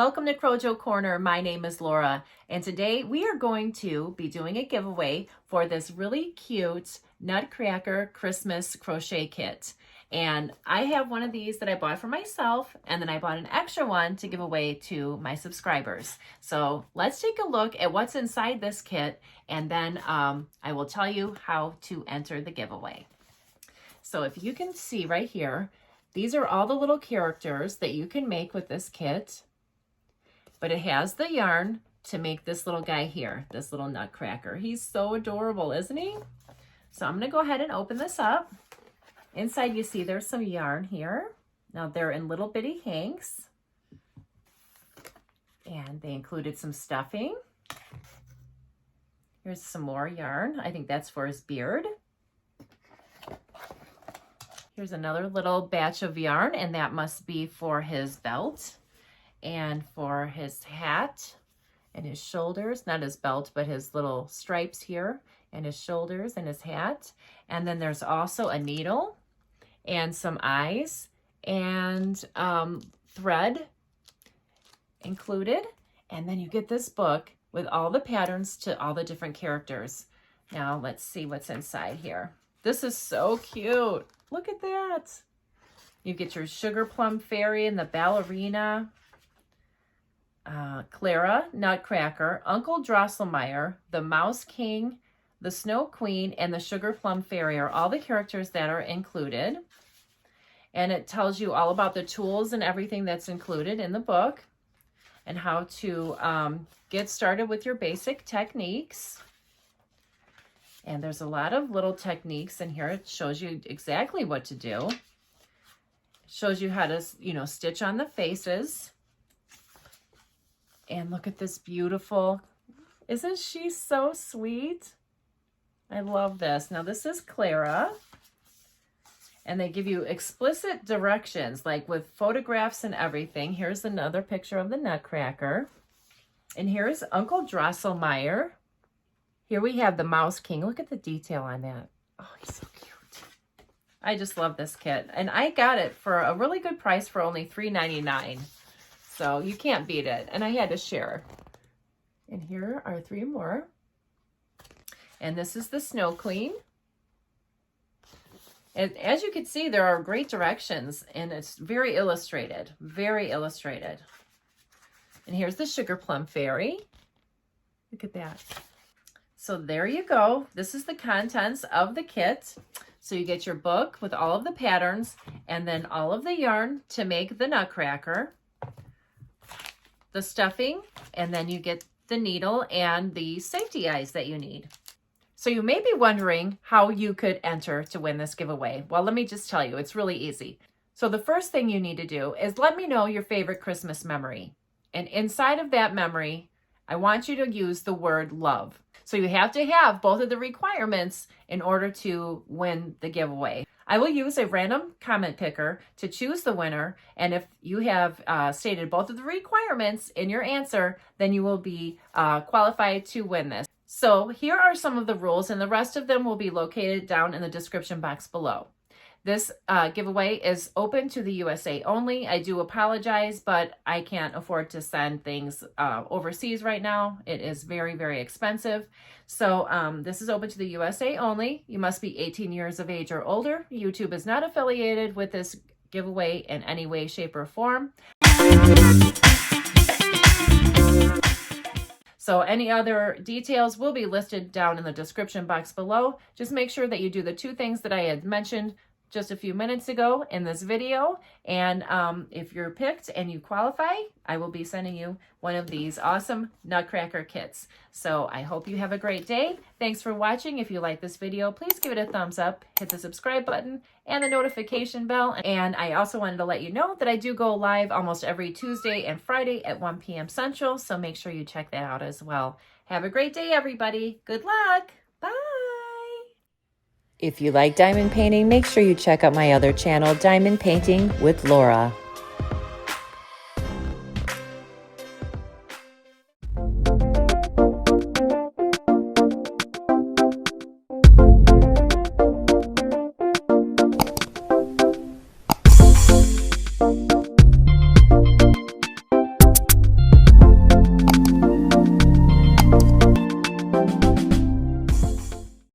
Welcome to Crojo Corner. My name is Laura, and today we are going to be doing a giveaway for this really cute Nutcracker Christmas crochet kit. And I have one of these that I bought for myself, and then I bought an extra one to give away to my subscribers. So let's take a look at what's inside this kit, and then I will tell you how to enter the giveaway. So if you can see right here, these are all the little characters that you can make with this kit. But it has the yarn to make this little guy here, this little Nutcracker. He's so adorable, isn't he? So I'm going to go ahead and open this up. Inside you see there's some yarn here. Now they're in little bitty hanks. And they included some stuffing. Here's some more yarn. I think that's for his beard. Here's another little batch of yarn, and that must be for his belt. And for his hat and his shoulders, not his belt, but his little stripes here and his shoulders and his hat. And then there's also a needle and some eyes and thread included. And then you get this book with all the patterns to all the different characters. Now let's see what's inside here. This is so cute. Look at that. You get your Sugar Plum Fairy and the ballerina. Clara, Nutcracker, Uncle Drosselmeyer, the Mouse King, the Snow Queen, and the Sugar Plum Fairy are all the characters that are included. And it tells you all about the tools and everything that's included in the book and how to get started with your basic techniques. And there's a lot of little techniques in here. It shows you exactly what to do. It shows you how to, stitch on the faces. And look at this beautiful, isn't she so sweet? I love this. Now this is Clara, and they give you explicit directions, like with photographs and everything. Here's another picture of the Nutcracker. And here's Uncle Drosselmeyer. Here we have the Mouse King. Look at the detail on that. Oh, he's so cute. I just love this kit. And I got it for a really good price for only $3.99. So you can't beat it. And I had to share. And here are 3 more. And this is the Snow Queen. And as you can see, there are great directions, and it's very illustrated. Very illustrated. And here's the Sugar Plum Fairy. Look at that. So there you go. This is the contents of the kit. So you get your book with all of the patterns, and then all of the yarn to make the Nutcracker, the stuffing, and then you get the needle and the safety eyes that you need. So you may be wondering how you could enter to win this giveaway. Well, let me just tell you, it's really easy. So the first thing you need to do is let me know your favorite Christmas memory. And inside of that memory, I want you to use the word love. So you have to have both of the requirements in order to win the giveaway. I will use a random comment picker to choose the winner, and if you have stated both of the requirements in your answer, then you will be qualified to win this. So here are some of the rules, and the rest of them will be located down in the description box below. This giveaway is open to the USA only. I do apologize, but I can't afford to send things overseas right now. It is very, very expensive. So this is open to the USA only. You must be 18 years of age or older. YouTube is not affiliated with this giveaway in any way, shape, or form. So any other details will be listed down in the description box below. Just make sure that you do the 2 things that I had mentioned just a few minutes ago in this video. And if you're picked and you qualify, I will be sending you one of these awesome Nutcracker kits. So I hope you have a great day. Thanks for watching. If you like this video, please give it a thumbs up, hit the subscribe button and the notification bell. And I also wanted to let you know that I do go live almost every Tuesday and Friday at 1 p.m. Central. So make sure you check that out as well. Have a great day, everybody. Good luck. Bye. If you like diamond painting, make sure you check out my other channel, Diamond Painting with Laura.